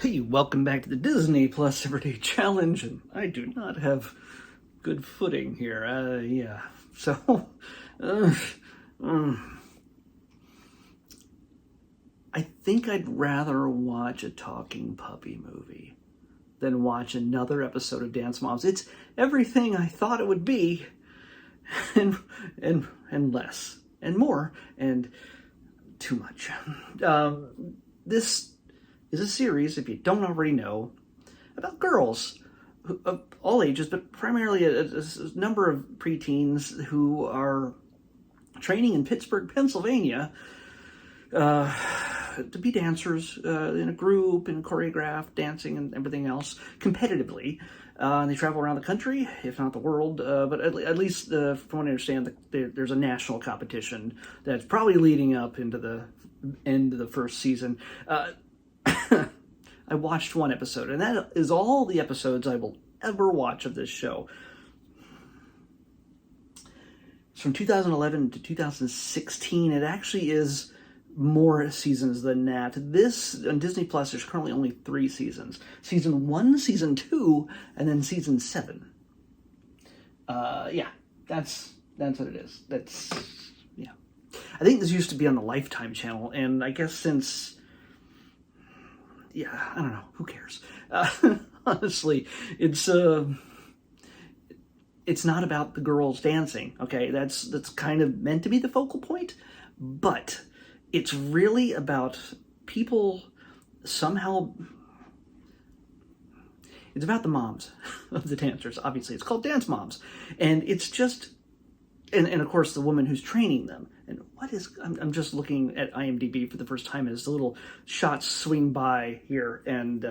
Hey, welcome back to the Disney Plus Everyday Challenge, and I do not have good footing here. So, uh, I think I'd rather watch a talking puppy movie than watch another episode of Dance Moms. It's everything I thought it would be, and and less, and more, and too much. This is a series, if you don't already know, about girls of all ages, but primarily a number of preteens who are training in Pittsburgh, Pennsylvania, to be dancers in a group and choreographed dancing and everything else competitively. And they travel around the country, if not the world, but at least from what I understand, there's a national competition that's probably leading up into the end of the first season. I watched one episode, and that is all the episodes I will ever watch of this show. It's from 2011 to 2016. It actually is more seasons than that. This, on Disney Plus, there's currently only 3 seasons. Season 1, Season 2, and then Season 7. That's what it is. I think this used to be on the Lifetime channel, and I guess since... I don't know. Who cares? Honestly, it's not about the girls dancing. Okay, that's kind of meant to be the focal point, but it's really about people somehow. It's about the moms of the dancers. Obviously, it's called Dance Moms, and it's just, and of course the woman who's training them. And I'm just looking at IMDb for the first time as the little shots swing by here, and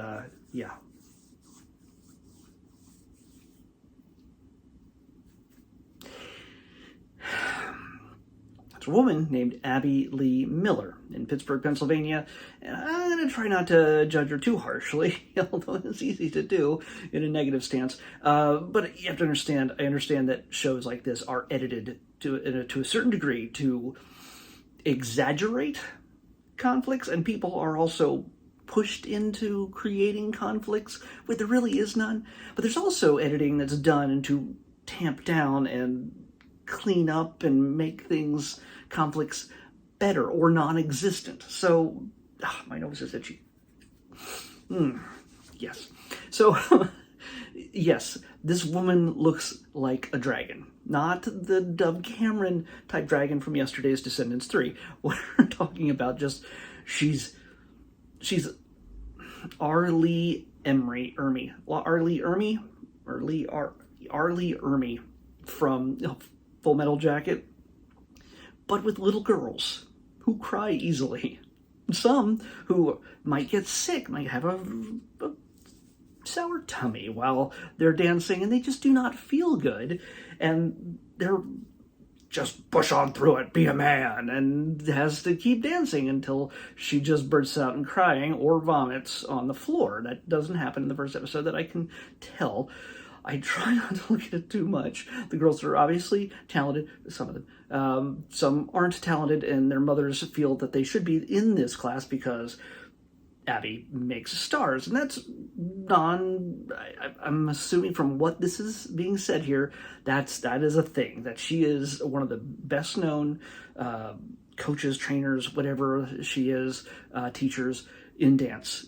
It's a woman named Abby Lee Miller in Pittsburgh, Pennsylvania, and I'm going to try not to judge her too harshly, although it's easy to do in a negative stance. But you have to understand, I understand that shows like this are edited to a certain degree to exaggerate conflicts, and people are also pushed into creating conflicts where there really is none. But there's also editing that's done to tamp down and clean up and make conflicts better or non-existent. So, my nose is itchy. Yes. So, yes, this woman looks like a dragon. Not the Dove Cameron type dragon from yesterday's Descendants 3. We're talking about just, she's Arlie Ermy from Full Metal Jacket, but with little girls who cry easily. Some who might get sick, might have a sour tummy while they're dancing, and they just do not feel good, and they're just push on through it, be a man, and has to keep dancing until she just bursts out in crying or vomits on the floor. That doesn't happen in the first episode that I can tell. I try not to look at it too much. The girls are obviously talented, some of them. Some aren't talented, and their mothers feel that they should be in this class because Abby makes stars. And that's I'm assuming from what this is being said here, that is a thing, that she is one of the best known coaches, trainers, whatever she is, teachers in dance.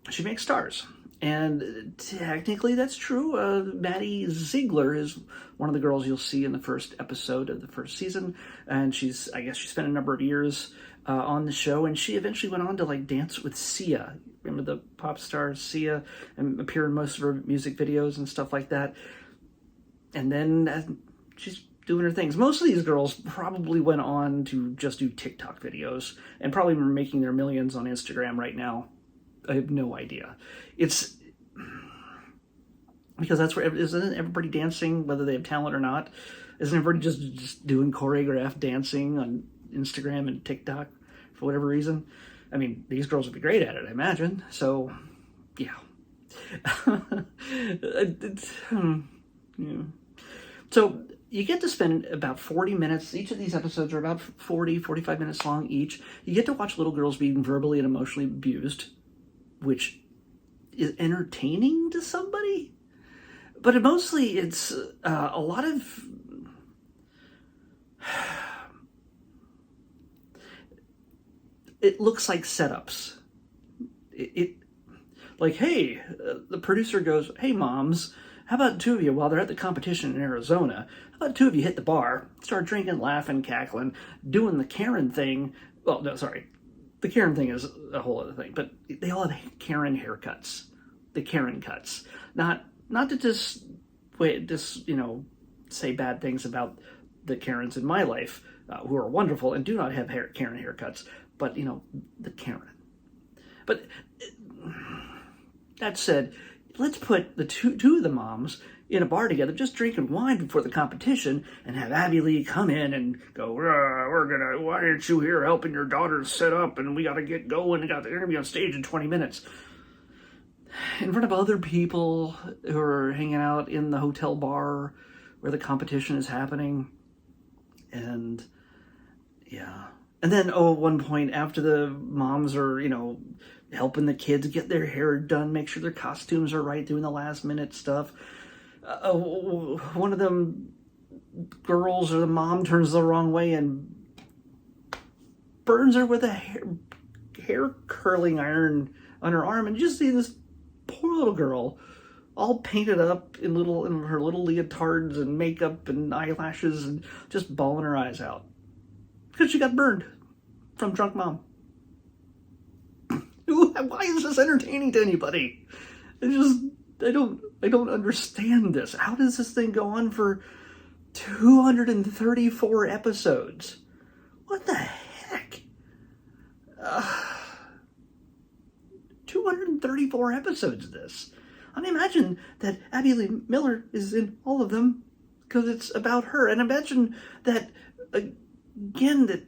She makes stars. And technically that's true. Maddie Ziegler is one of the girls you'll see in the first episode of the first season. And she spent a number of years on the show. And she eventually went on to dance with Sia. Remember the pop star Sia? And appear in most of her music videos and stuff like that. And then she's doing her things. Most of these girls probably went on to just do TikTok videos. And probably are making their millions on Instagram right now. I have no idea. It's because that's where, isn't everybody dancing, whether they have talent or not? Isn't everybody just doing choreographed dancing on Instagram and TikTok for whatever reason? I mean, these girls would be great at it, I imagine. So, yeah. So you get to spend about 40 minutes. Each of these episodes are about 45 minutes long each. You get to watch little girls being verbally and emotionally abused which is entertaining to somebody. But mostly it's a lot of it looks like setups. It like, hey, the producer goes, hey, moms, how about two of you, while they're at the competition in Arizona, how about two of you hit the bar, start drinking, laughing, cackling, doing the Karen thing. Well, no, sorry. The Karen thing is a whole other thing, but they all have Karen haircuts. The Karen cuts. Not to just say bad things about the Karens in my life, who are wonderful and do not have Karen haircuts, but, the Karen. But that said, let's put the two of the moms in a bar together, just drinking wine before the competition, and have Abby Lee come in and go, why aren't you here helping your daughters set up, and we got to get going, and they're going to be on stage in 20 minutes. In front of other people who are hanging out in the hotel bar where the competition is happening. And, yeah. And then, at one point, after the moms are, helping the kids get their hair done, make sure their costumes are right, doing the last minute stuff. One of them girls or the mom turns the wrong way and burns her with a hair curling iron on her arm, and you just see this poor little girl all painted up in her little leotards and makeup and eyelashes and just bawling her eyes out because she got burned from drunk mom. Why is this entertaining to anybody? I don't understand this. How does this thing go on for 234 episodes? What the heck? 234 episodes of this. I imagine that Abby Lee Miller is in all of them because it's about her. And imagine that, again, that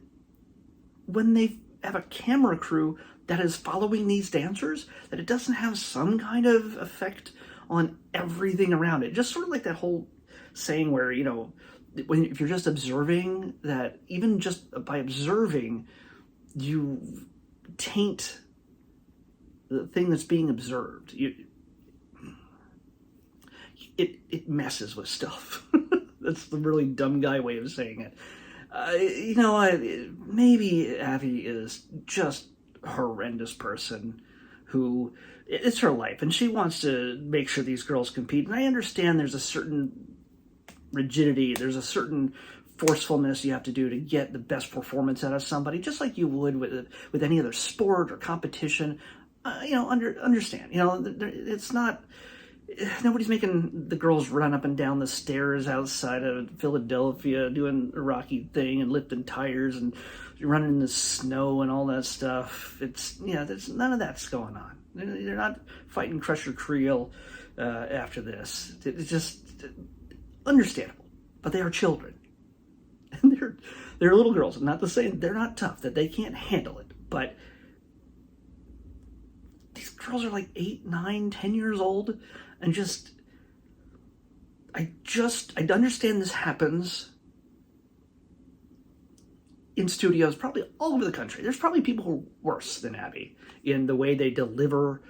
when they have a camera crew that is following these dancers, that it doesn't have some kind of effect on everything around it. Just sort of like that whole saying where, if you're just observing, that even just by observing, you taint the thing that's being observed. It messes with stuff. That's the really dumb guy way of saying it. Maybe Abby is just a horrendous person who, it's her life, and she wants to make sure these girls compete. And I understand there's a certain rigidity, there's a certain forcefulness you have to do to get the best performance out of somebody, just like you would with any other sport or competition. Understand. It's not. Nobody's making the girls run up and down the stairs outside of Philadelphia doing a Rocky thing and lifting tires and running in the snow and all that stuff. There's none of that's going on. They're not fighting Crusher Creel after this. It's just understandable. But they are children. And they're little girls. Not to say they're not tough, that they can't handle it. But these girls are like 8, 9, 10 years old. And I understand this happens in studios probably all over the country. There's probably people who are worse than Abby in the way they deliver,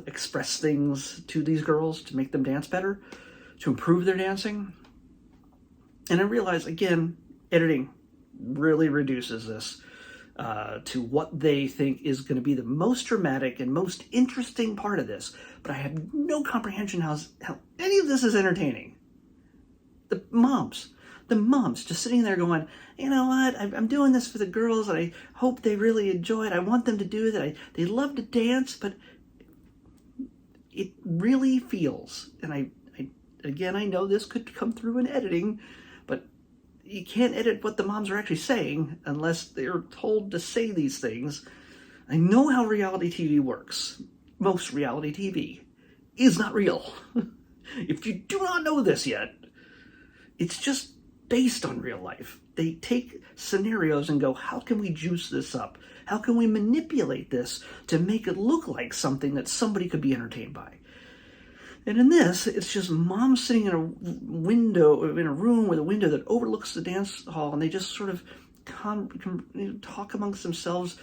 express things to these girls to make them dance better, to improve their dancing. And I realize, again, editing really reduces this to what they think is going to be the most dramatic and most interesting part of this. But I have no comprehension how any of this is entertaining. The moms just sitting there going, you know what, I'm doing this for the girls, and I hope they really enjoy it. I want them to do it. They love to dance, but it really feels, and I know this could come through in editing, but you can't edit what the moms are actually saying unless they're told to say these things. I know how reality TV works. Most reality TV is not real. If you do not know this yet, it's just based on real life. They take scenarios and go, how can we juice this up? How can we manipulate this to make it look like something that somebody could be entertained by? And in this, it's just moms sitting in a room with a window that overlooks the dance hall, and they just sort of talk amongst themselves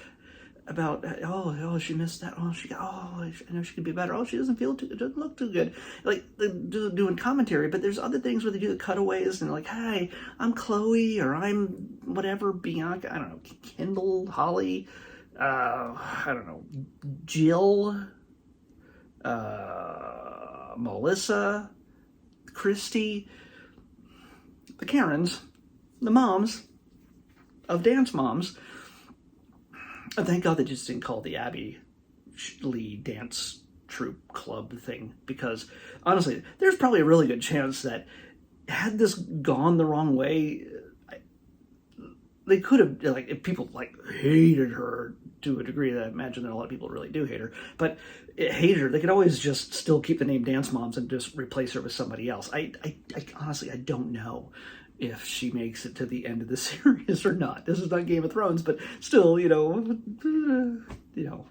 about, oh, she missed that. I know she could be better. Oh, she doesn't look too good. Like, they're doing commentary, but there's other things where they do the cutaways and like, hey, I'm Chloe, or I'm whatever, Bianca, I don't know, Kendall, Holly, I don't know, Jill, Melissa, Christy, the Karens, the moms of dance moms. And thank God they just didn't call the Abby Lee dance troupe club thing, because honestly, there's probably a really good chance that had this gone the wrong way, they could have, like, if people like hated her to a degree that I imagine that a lot of people really do hate her, but hated her, they could always just still keep the name Dance Moms and just replace her with somebody else. I honestly, I don't know if she makes it to the end of the series or not. This is not Game of Thrones, but still,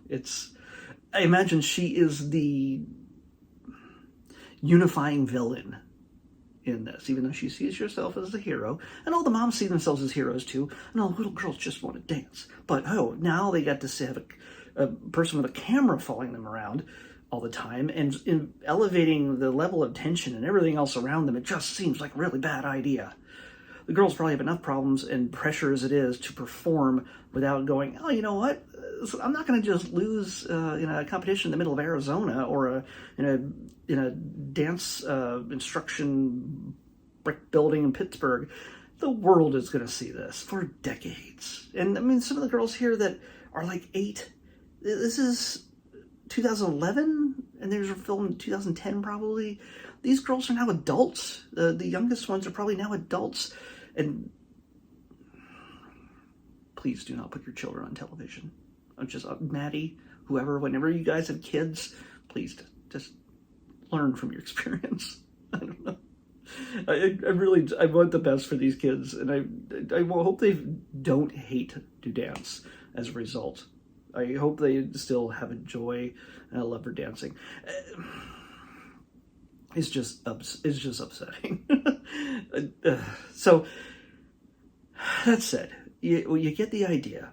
it's, I imagine she is the unifying villain in this, even though she sees herself as the hero, and all the moms see themselves as heroes too, and all the little girls just want to dance. But now they got to have a person with a camera following them around all the time, and in elevating the level of tension and everything else around them. It just seems like a really bad idea. The girls probably have enough problems and pressure as it is to perform without going, oh, you know what? I'm not going to just lose in a competition in the middle of Arizona, or in a dance instruction brick building in Pittsburgh. The world is going to see this for decades. And I mean, some of the girls here that are like 8, this is 2011, and these were filmed in 2010 probably. These girls are now adults. The youngest ones are probably now adults. And please do not put your children on television. Just Maddie, whoever, whenever you guys have kids, please just learn from your experience. I don't know. I want the best for these kids, and I hope they don't hate to dance as a result. I hope they still have a joy and a love for dancing. It's just upsetting. So that said, you get the idea,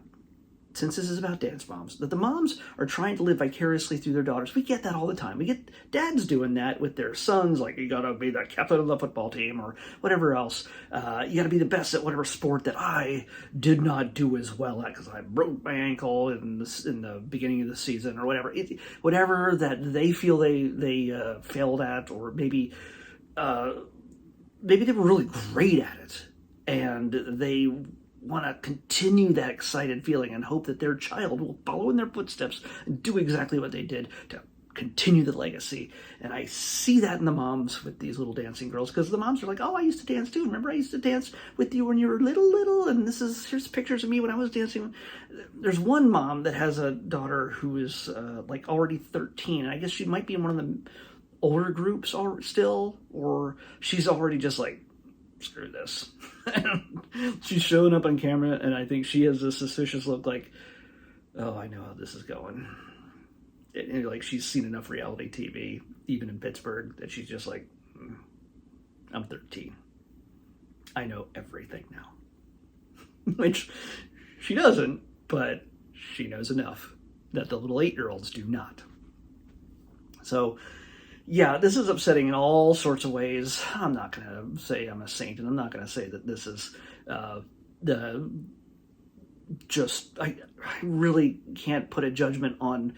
since this is about dance moms, that the moms are trying to live vicariously through their daughters. We get that all the time. We get dads doing that with their sons, like, you gotta be the captain of the football team or whatever else. You gotta be the best at whatever sport that I did not do as well at because I broke my ankle in the beginning of the season, or whatever. Whatever that they feel they failed at, or maybe they were really great at it, and they want to continue that excited feeling and hope that their child will follow in their footsteps and do exactly what they did to continue the legacy. And I see that in the moms with these little dancing girls, because the moms are like, oh, I used to dance too. Remember, I used to dance with you when you were little, and here's pictures of me when I was dancing. There's one mom that has a daughter who is like already 13, and I guess she might be in one of the older groups still, or she's already just like, screw this. She's showing up on camera, and I think she has this suspicious look like, oh, I know how this is going. And like, she's seen enough reality TV, even in Pittsburgh, that she's just like, I'm 13. I know everything now. Which she doesn't, but she knows enough that the little 8-year-olds do not. So, yeah, this is upsetting in all sorts of ways. I'm not going to say I'm a saint, and I'm not going to say that this is I really can't put a judgment on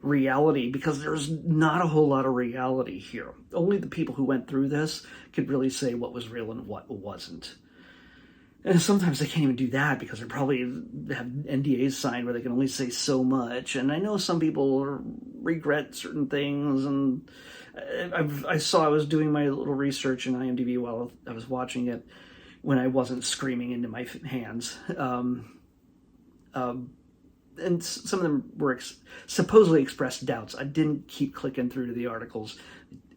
reality, because there's not a whole lot of reality here. Only the people who went through this could really say what was real and what wasn't. And sometimes they can't even do that, because they probably have NDAs signed where they can only say so much. And I know some people regret certain things, and I was doing my little research in IMDb while I was watching it, when I wasn't screaming into my hands. And some of them were supposedly expressed doubts. I didn't keep clicking through to the articles.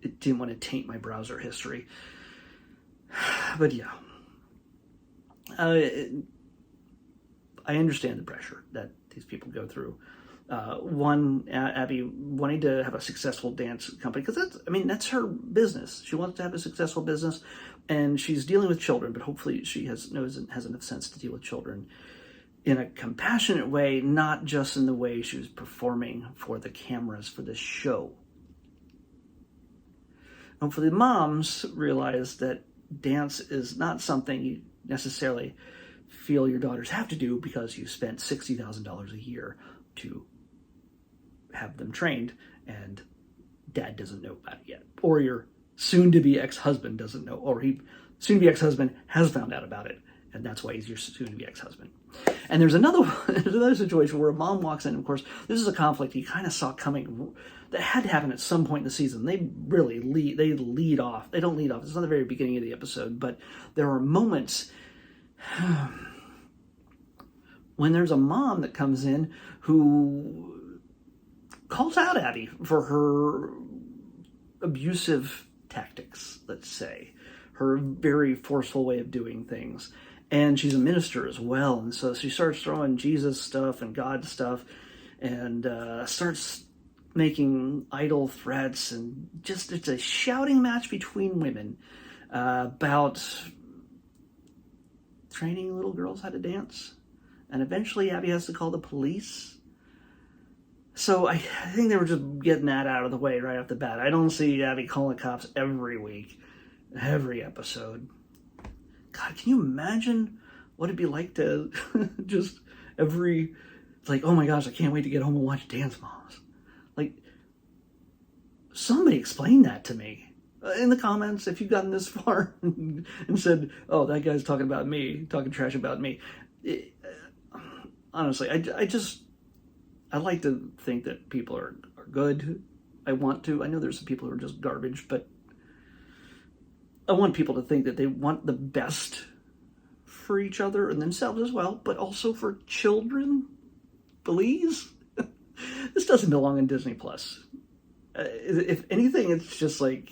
It didn't want to taint my browser history. But yeah. I understand the pressure that these people go through. Abby wanting to have a successful dance company, because that's her business. She wants to have a successful business, and she's dealing with children, but hopefully she has enough sense to deal with children. in a compassionate way, not just in the way she was performing for the cameras for the show. Hopefully the moms realize that dance is not something you necessarily feel your daughters have to do because you spent $60,000 a year to have them trained and dad doesn't know about it yet. Or your soon-to-be ex-husband doesn't know, or soon-to-be ex-husband has found out about it, and that's why he's your soon-to-be ex-husband. And there's another situation where a mom walks in, of course, this is a conflict you kind of saw coming, that had to happen at some point in the season. They really lead off. They don't lead off. It's not the very beginning of the episode, but there are moments when there's a mom that comes in who calls out Abby for her abusive tactics, let's say, her very forceful way of doing things. And she's a minister as well, and so she starts throwing Jesus stuff and God stuff, and starts making idle threats, and just it's a shouting match between women about training little girls how to dance. And eventually Abby has to call the police. So I think they were just getting that out of the way right off the bat. I don't see Abby calling cops every week, every episode. God, can you imagine what it'd be like to just it's like, oh my gosh, I can't wait to get home and watch Dance Moms. Like, somebody explain that to me. In the comments, if you've gotten this far and said, oh, that guy's talking about me, talking trash about me. Honestly, I like to think that people are good. I know there's some people who are just garbage, but I want people to think that they want the best for each other and themselves as well, but also for children. Please? This doesn't belong in Disney Plus. If anything, it's just like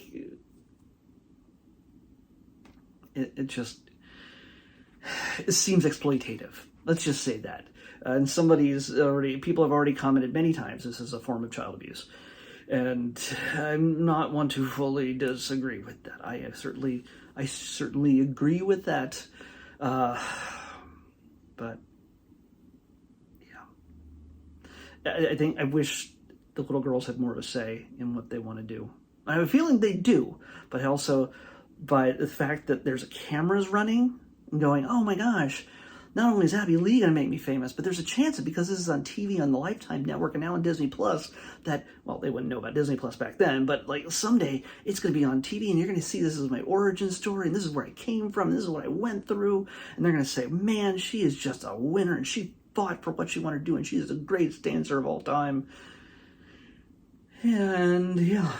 it seems exploitative. Let's just say that. And people have already commented many times this is a form of child abuse. And I'm not one to fully disagree with that. I certainly agree with that. But yeah, I wish the little girls had more of a say in what they want to do. I have a feeling they do, but also by the fact that there's cameras running and going, oh my gosh, not only is Abby Lee going to make me famous, but there's a chance that because this is on TV on the Lifetime Network and now on Disney Plus, that, well, they wouldn't know about Disney Plus back then, but like someday it's going to be on TV and you're going to see this is my origin story and this is where I came from and this is what I went through. And they're going to say, man, she is just a winner and she fought for what she wanted to do and she is the greatest dancer of all time. And yeah.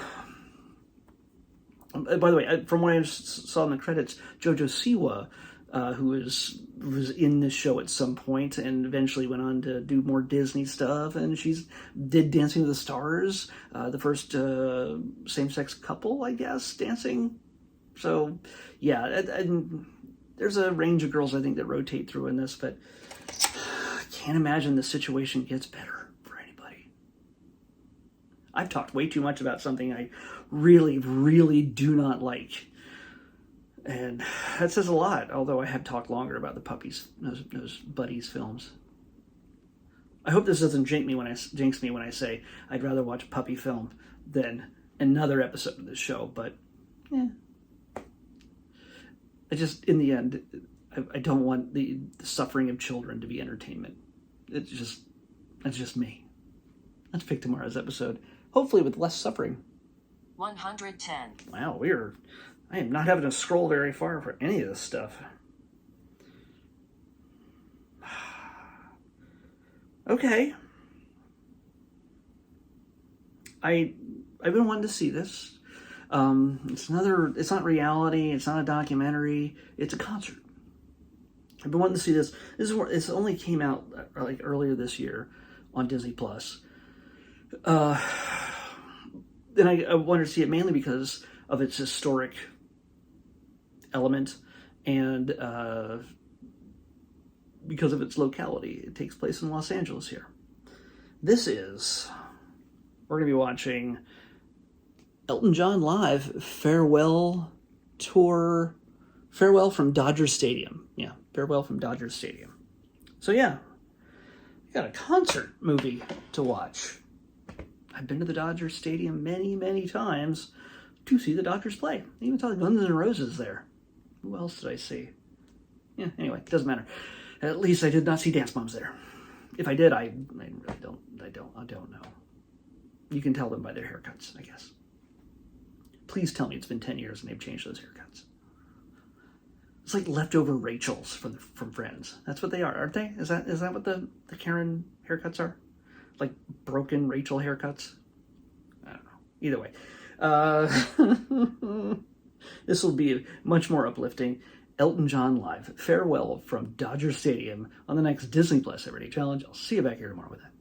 By the way, from what I saw in the credits, JoJo Siwa, who was in this show at some point and eventually went on to do more Disney stuff, and did Dancing with the Stars, the first same-sex couple, I guess, dancing. So, yeah, and there's a range of girls, I think, that rotate through in this, but I can't imagine the situation gets better for anybody. I've talked way too much about something I really, really do not like. And that says a lot, although I have talked longer about the puppies, those Buddies films. I hope this doesn't jinx me when I say I'd rather watch a puppy film than another episode of this show, but in the end, I don't want the suffering of children to be entertainment. That's just me. Let's pick tomorrow's episode, hopefully with less suffering. 110. Wow, I am not having to scroll very far for any of this stuff. Okay. I've been wanting to see this. It's not reality, it's not a documentary, it's a concert. I've been wanting to see this. This only came out like earlier this year on Disney Plus. And I wanted to see it mainly because of its historic element and because of its locality. It takes place in Los Angeles here. We're going to be watching Elton John live farewell from Dodger Stadium. Yeah, farewell from Dodger Stadium. So yeah, got a concert movie to watch. I've been to the Dodgers Stadium many, many times to see the Dodgers play. I even saw the Guns N' Roses there. Who else did I see? Yeah, anyway, it doesn't matter. At least I did not see Dance Moms there. If I did, I really don't know. You can tell them by their haircuts, I guess. Please tell me it's been 10 years and they've changed those haircuts. It's like leftover Rachels from Friends. That's what they are, aren't they? Is that what the Karen haircuts are? Like broken Rachel haircuts? I don't know. Either way. This will be much more uplifting. Elton John live. Farewell from Dodger Stadium on the next Disney Plus Everyday Challenge. I'll see you back here tomorrow with that.